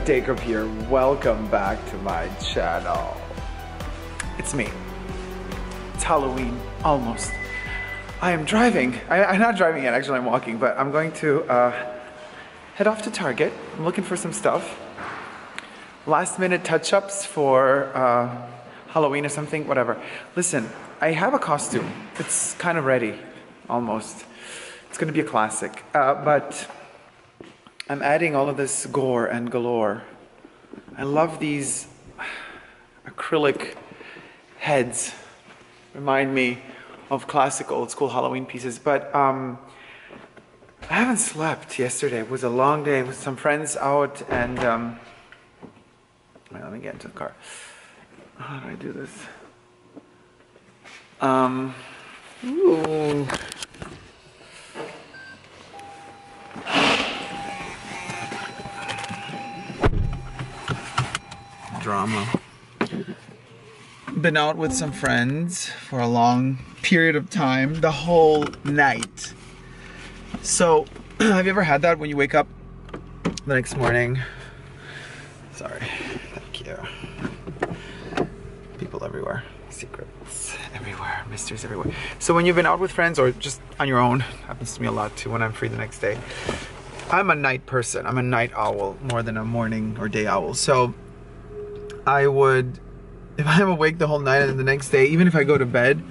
Dacob here. Welcome back to my channel. It's me. It's Halloween, almost. I am driving. I'm not driving yet, actually I'm walking, but I'm going to head off to Target. I'm looking for some stuff. Last minute touch-ups for Halloween or something, whatever. Listen, I have a costume. It's kind of ready, almost. It's gonna be a classic, but I'm adding all of this gore and galore. I love these acrylic heads. Remind me of classic old school Halloween pieces, but I haven't slept yesterday. It was a long day with some friends out and wait, let me get into the car. How do I do this? Ooh. Drama. Been out with some friends for a long period of time, the whole night. So, have you ever had that when you wake up the next morning? Sorry, thank you. People everywhere, secrets everywhere, mysteries everywhere. So when you've been out with friends or just on your own, happens to me a lot too when I'm free the next day. I'm a night person, I'm a night owl more than a morning or day owl. So I would, if I'm awake the whole night and the next day, even if I go to bed,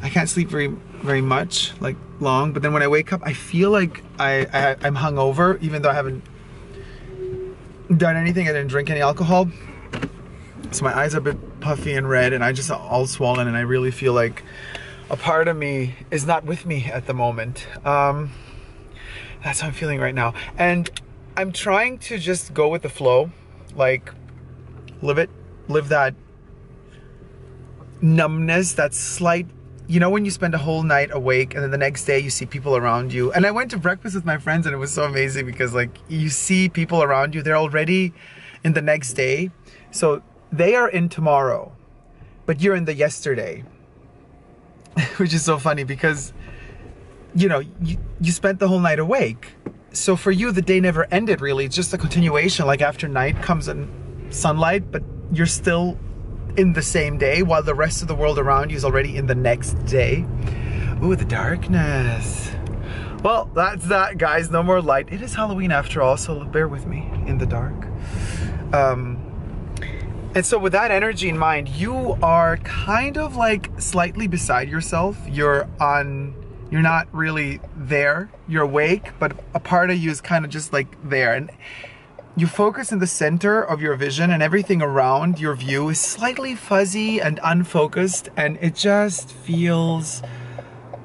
I can't sleep very much, like long, but then when I wake up, I feel like I'm hungover, even though I haven't done anything, I didn't drink any alcohol. So my eyes are a bit puffy and red and I just all swollen and I really feel like a part of me is not with me at the moment. That's how I'm feeling right now. And I'm trying to just go with the flow, like live that numbness, that slight, you know, when you spend a whole night awake and then the next day you see people around you. And I went to breakfast with my friends and it was so amazing because like you see people around you, they're already in the next day. So they are in tomorrow, but you're in the yesterday, which is so funny because, you know, you spent the whole night awake. So for you, the day never ended really. It's just a continuation, like after night comes in sunlight, but you're still in the same day while the rest of the world around you is already in the next day. Ooh, the darkness. Well, that's that, guys. No more light. It is Halloween after all, so bear with me in the dark. And so with that energy in mind, you are kind of like slightly beside yourself. You're not really there. You're awake, but a part of you is kind of just like there. And you focus in the center of your vision and everything around your view is slightly fuzzy and unfocused and it just feels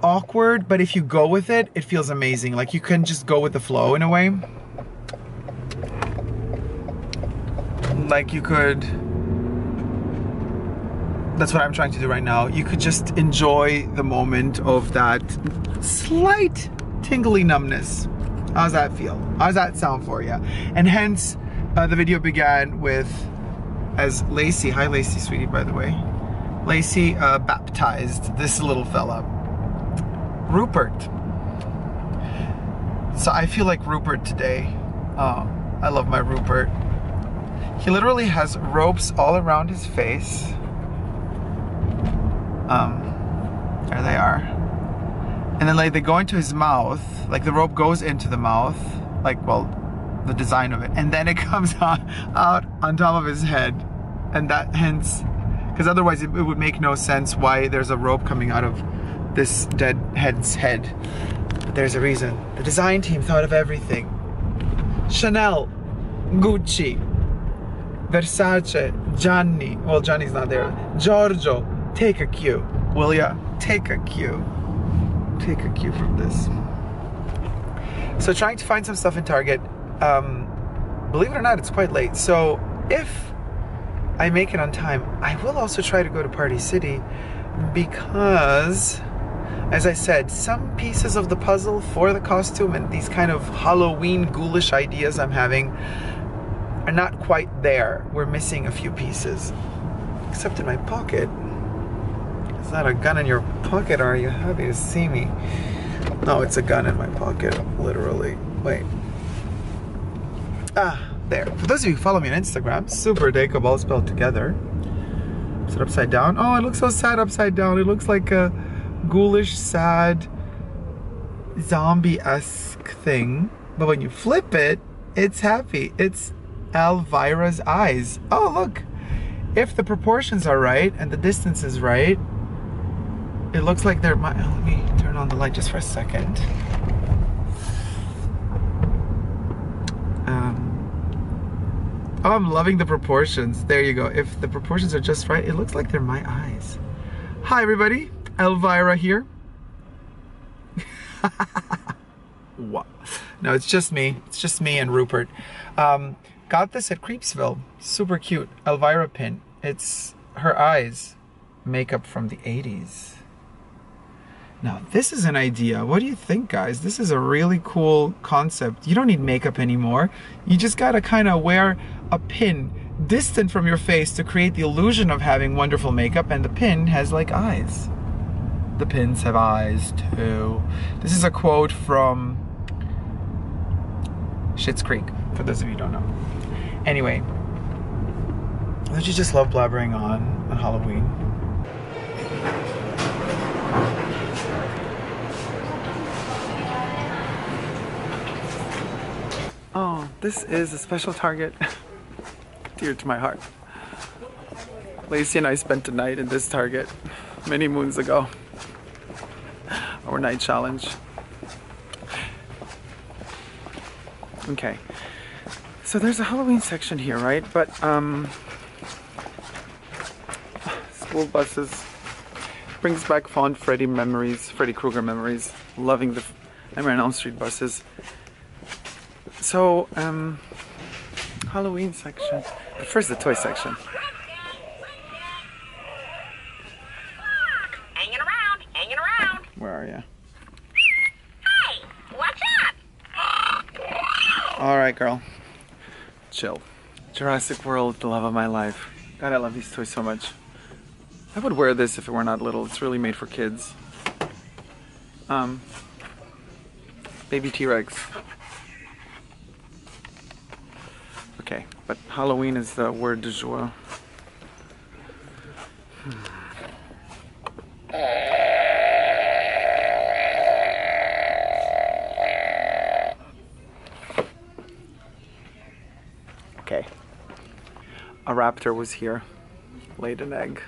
awkward, but if you go with it, it feels amazing. Like you can just go with the flow in a way. Like you could, that's what I'm trying to do right now. You could just enjoy the moment of that slight tingly numbness. How's that feel? How's that sound for you? And hence, the video began with, as Lacey, hi Lacey, sweetie, by the way. Lacey baptized this little fella, Rupert. So I feel like Rupert today. Oh, I love my Rupert. He literally has ropes all around his face. There they are. And then like they go into his mouth, like the rope goes into the mouth, like, well, the design of it. And then it comes out on top of his head. And that hence, because otherwise it would make no sense why there's a rope coming out of this dead head's head. But there's a reason. The design team thought of everything. Chanel, Gucci, Versace, Gianni, well Gianni's not there, Giorgio, take a cue, will ya? Take a cue. Take a cue from this. So trying to find some stuff in Target. Believe it or not, it's quite late. So if I make it on time, I will also try to go to Party City because, as I said, some pieces of the puzzle for the costume and these kind of Halloween ghoulish ideas I'm having are not quite there. We're missing a few pieces. Except in my pocket. It's not a gun in your pocket, are you? Happy to see me. No, it's a gun in my pocket, literally. Wait. Ah, there. For those those of you who follow me on Instagram, super Dacob, all spelled together. Is it upside down? Oh, it looks so sad upside down. It looks like a ghoulish, sad, zombie-esque thing. But when you flip it, it's happy. It's Elvira's eyes. Oh, look. If the proportions are right and the distance is right, it looks like they're my... Let me turn on the light just for a second. Oh, I'm loving the proportions. There you go. If the proportions are just right, it looks like they're my eyes. Hi, everybody. Elvira here. What? No, it's just me. It's just me and Rupert. Got this at Creepsville. Super cute. Elvira pin. It's her eyes. Makeup from the 80s. Now, this is an idea. What do you think, guys? This is a really cool concept. You don't need makeup anymore. You just gotta kind of wear a pin distant from your face to create the illusion of having wonderful makeup, and the pin has like eyes. The pins have eyes too. This is a quote from Schitt's Creek, for those of you who don't know. Anyway, don't you just love blabbering on Halloween? Oh, this is a special Target. Dear to my heart. Lacey and I spent a night in this Target many moons ago. Our night challenge. Okay. So there's a Halloween section here, right? But school buses brings back fond Freddy memories, Freddy Krueger memories. Loving the Nightmare on Elm Street buses. So Halloween section. But first the toy section. Hanging around. Where are you? Hey, what's up? All right, girl. Chill. Jurassic World, the love of my life. God, I love these toys so much. I would wear this if it were not little. It's really made for kids. Baby T-Rex. Okay, but Halloween is the word du jour. Okay. A raptor was here, laid an egg.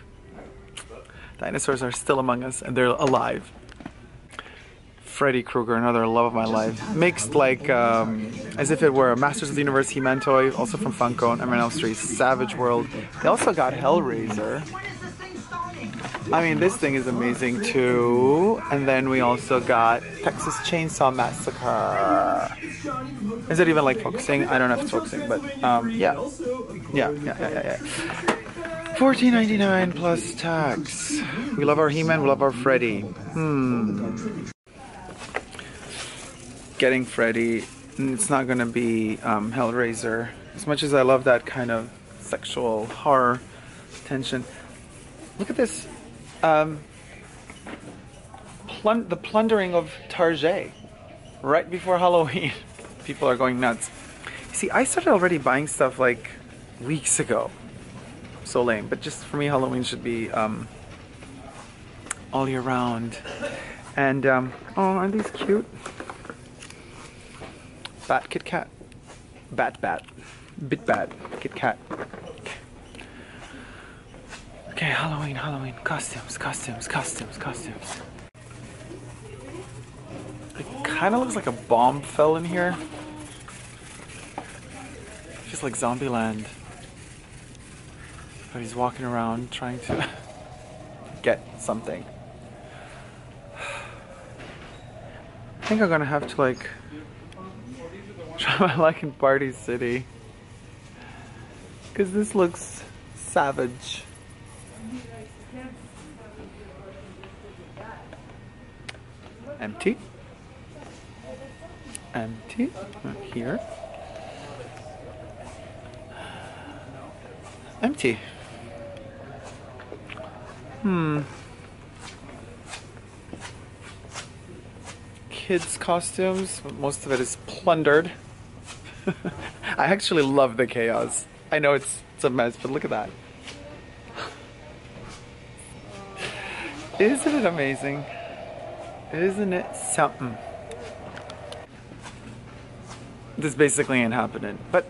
Dinosaurs are still among us, and they're alive. Freddy Krueger, another love of my life. Mixed like, as if it were a Masters of the Universe He-Man toy, also from Funko and Nightmare on Elm Street, Savage World. They also got Hellraiser. I mean, this thing is amazing too. And then we also got Texas Chainsaw Massacre. Is it even like focusing? I don't know if it's focusing, but yeah. $14.99 plus tax. We love our He-Man, we love our Freddy. Getting Freddy, it's not gonna be Hellraiser. As much as I love that kind of sexual horror tension. Look at this. The plundering of Target right before Halloween. People are going nuts. See, I started already buying stuff like weeks ago. So lame, but just for me, Halloween should be all year round. And oh, aren't these cute? Bat Kit Kat. Bat. Bit Bat Kit Kat. Okay, Halloween. Costumes. It kind of looks like a bomb fell in here. Just like Zombieland. But he's walking around trying to get something. I think I'm gonna have to like try my luck in Party City. Because this looks savage. Empty. Here. Empty. Kids' costumes, most of it is plundered. I actually love the chaos. I know it's a mess, but look at that. Isn't it amazing? Isn't it something? This basically ain't happening, but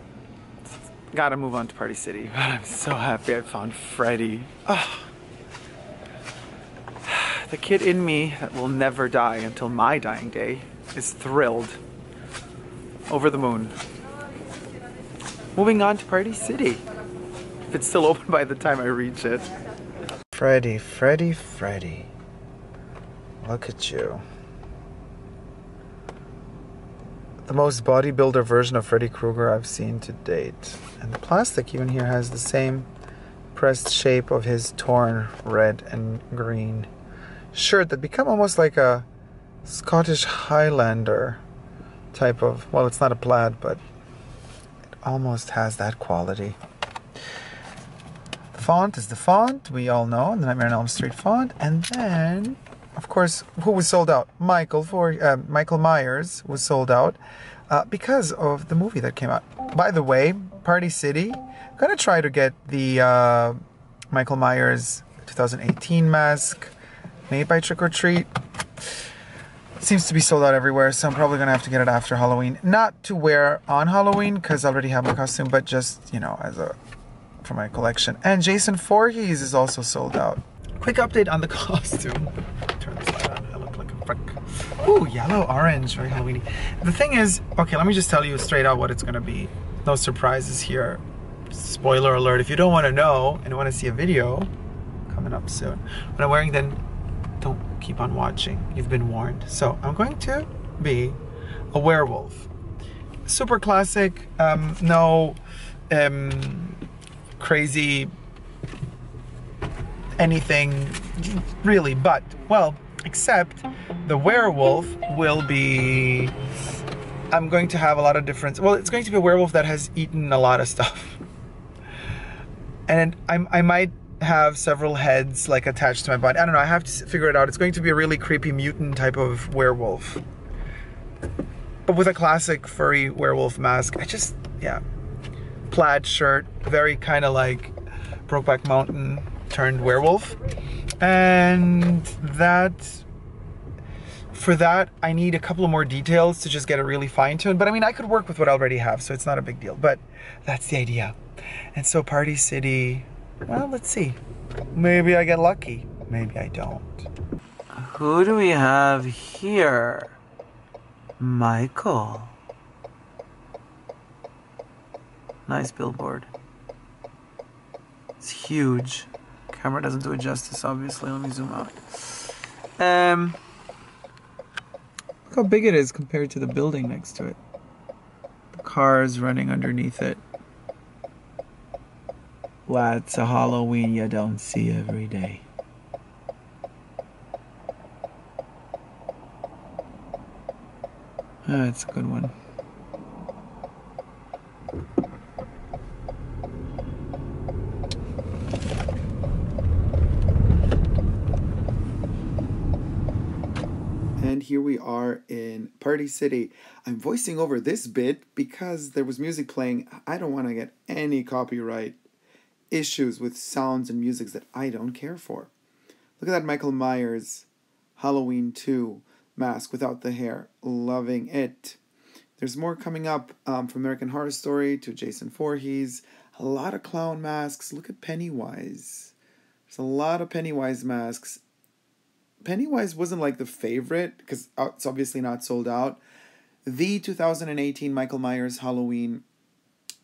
gotta move on to Party City. But I'm so happy I found Freddy. Oh. The kid in me that will never die until my dying day is thrilled. Over the moon. Moving on to Party City. If it's still open by the time I reach it. Freddy, Freddy, Freddy. Look at you. The most bodybuilder version of Freddy Krueger I've seen to date. And the plastic even here has the same pressed shape of his torn red and green shirt that become almost like a Scottish Highlander type of, well, it's not a plaid, but it almost has that quality. The font is the font, we all know, the Nightmare on Elm Street font. And then, of course, who was sold out? Michael Myers was sold out because of the movie that came out. By the way, Party City, I'm gonna try to get the Michael Myers 2018 mask made by Trick or Treat. Seems to be sold out everywhere, so I'm probably gonna have to get it after Halloween. Not to wear on Halloween, because I already have my costume, but just, you know, for my collection. And Jason Voorhees is also sold out. Quick update on the costume. Turn this light on, I look like a frick. Ooh, yellow, orange, very Halloweeny. The thing is, okay, let me just tell you straight out what it's gonna be. No surprises here. Spoiler alert, if you don't wanna know and wanna see a video, coming up soon. What I'm wearing then, don't keep on watching. You've been warned. So I'm going to be a werewolf. Super classic, no crazy anything really, but, well, except the werewolf will be, I'm going to have a lot of different, well, it's going to be a werewolf that has eaten a lot of stuff. And I might have several heads like attached to my body. I don't know, I have to figure it out. It's going to be a really creepy mutant type of werewolf, but with a classic furry werewolf mask. I just, yeah, plaid shirt, very kind of like Brokeback Mountain turned werewolf. And that, for that I need a couple of more details to just get it really fine-tuned, but I mean, I could work with what I already have, so it's not a big deal, but that's the idea. And so Party City, well, let's see. Maybe I get lucky. Maybe I don't. Who do we have here? Michael. Nice billboard. It's huge. Camera doesn't do it justice, obviously. Let me zoom out. Look how big it is compared to the building next to it. The cars running underneath it. That's a Halloween you don't see every day. That's a good one. And here we are in Party City. I'm voicing over this bit because there was music playing. I don't want to get any copyright issues with sounds and musics that I don't care for. Look at that Michael Myers Halloween 2 mask without the hair. Loving it. There's more coming up from American Horror Story to Jason Voorhees. A lot of clown masks. Look at Pennywise. There's a lot of Pennywise masks. Pennywise wasn't like the favorite because it's obviously not sold out. The 2018 Michael Myers Halloween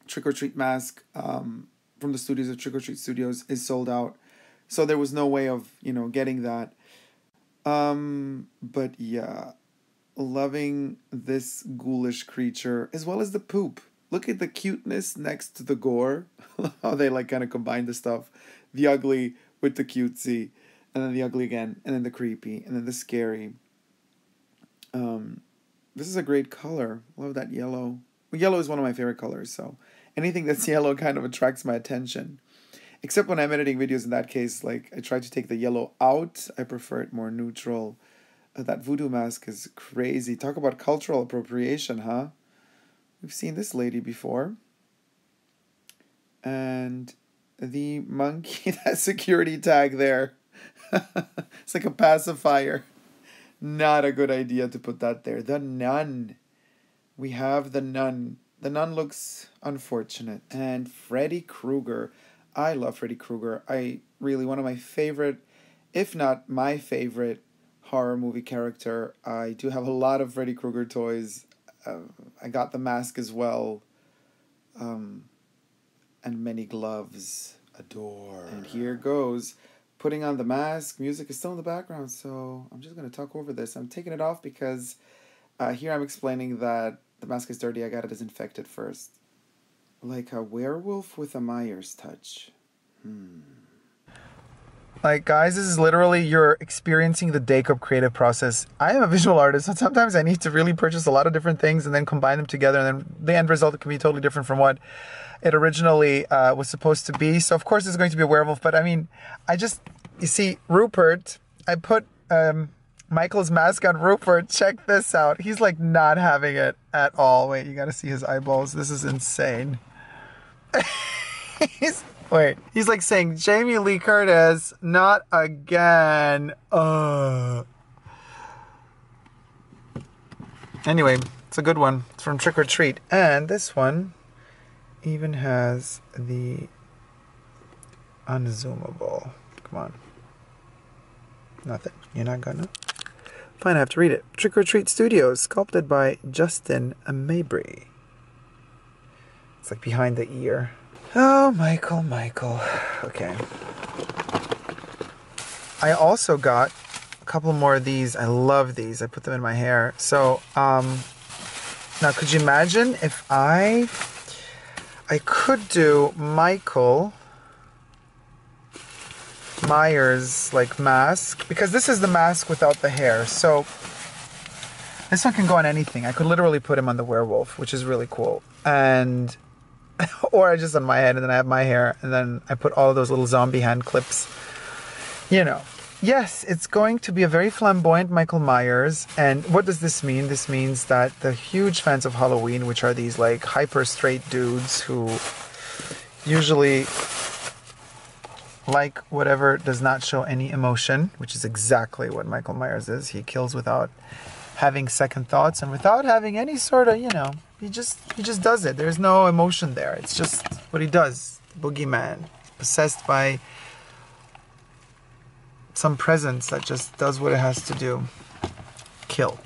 Trick or Treat mask from the studios of Trick or Treat Studios is sold out. So there was no way of, getting that. But yeah, loving this ghoulish creature as well as the poop. Look at the cuteness next to the gore. How they like kind of combine the stuff. The ugly with the cutesy. And then the ugly again. And then the creepy. And then the scary. This is a great color. Love that yellow. Well, yellow is one of my favorite colors. So anything that's yellow kind of attracts my attention. Except when I'm editing videos, in that case, like I try to take the yellow out. I prefer it more neutral. That voodoo mask is crazy. Talk about cultural appropriation, huh? We've seen this lady before. And the monkey, that security tag there. It's like a pacifier. Not a good idea to put that there. The nun. We have the nun. The nun looks unfortunate. And Freddy Krueger. I love Freddy Krueger. One of my favorite, if not my favorite, horror movie character. I do have a lot of Freddy Krueger toys. I got the mask as well. And many gloves. Adore. And here goes. Putting on the mask. Music is still in the background, so I'm just going to talk over this. I'm taking it off because here I'm explaining that the mask is dirty. I got to disinfect it first. Like a werewolf with a Myers touch. Like, guys, this is literally, you're experiencing the Dacob creative process. I am a visual artist, so sometimes I need to really purchase a lot of different things and then combine them together, and then the end result can be totally different from what it originally was supposed to be. So, of course, it's going to be a werewolf, but I mean, you see, Rupert, I put Michael's mask on Rupert. Check this out. He's like not having it at all. Wait, you got to see his eyeballs. This is insane. He's like saying, Jamie Lee Curtis, not again. Anyway, it's a good one. It's from Trick or Treat. And this one even has the unzoomable. Come on. Nothing. You're not gonna? Fine, I have to read it. Trick or Treat Studios, sculpted by Justin Mabry. It's like behind the ear. Oh, Michael. Okay. I also got a couple more of these. I love these. I put them in my hair. So, now could you imagine if I could do Michael Myers like mask, because this is the mask without the hair. So this one can go on anything. I could literally put him on the werewolf, which is really cool. And or I just on my head, and then I have my hair, and then I put all of those little zombie hand clips. You know. Yes, it's going to be a very flamboyant Michael Myers. And what does this mean? This means that the huge fans of Halloween, which are these like hyper straight dudes who usually like whatever does not show any emotion, which is exactly what Michael Myers is. He kills without having second thoughts and without having any sort of, he just does it. There's no emotion there. It's just what he does. The boogeyman, possessed by some presence that just does what it has to do. Kill.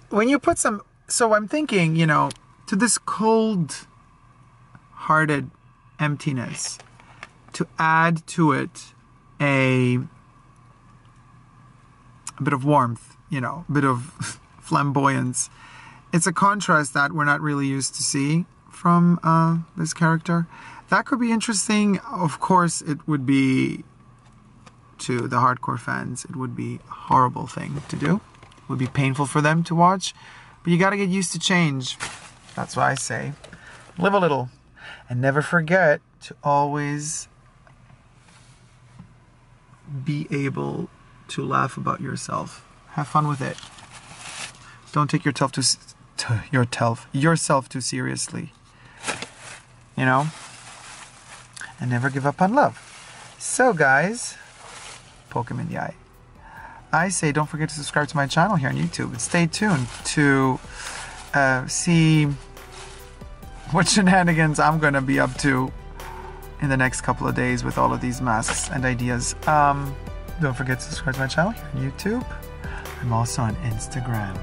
When you put some, so I'm thinking, to this cold-hearted emptiness, to add to it a bit of warmth, a bit of flamboyance. It's a contrast that we're not really used to see from this character. That could be interesting. Of course, it would be, to the hardcore fans, it would be a horrible thing to do. It would be painful for them to watch. But you got to get used to change. That's why I say, live a little. And never forget to always be able to laugh about yourself. Have fun with it. Don't take yourself too seriously. And never give up on love. So guys, poke him in the eye. I say don't forget to subscribe to my channel here on YouTube. And stay tuned to see what shenanigans I'm going to be up to in the next couple of days with all of these masks and ideas. Don't forget to subscribe to my channel here on YouTube. I'm also on Instagram,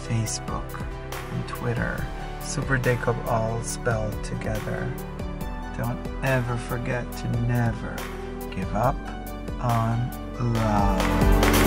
Facebook, and Twitter. Super Dacob, all spelled together. Don't ever forget to never give up on love.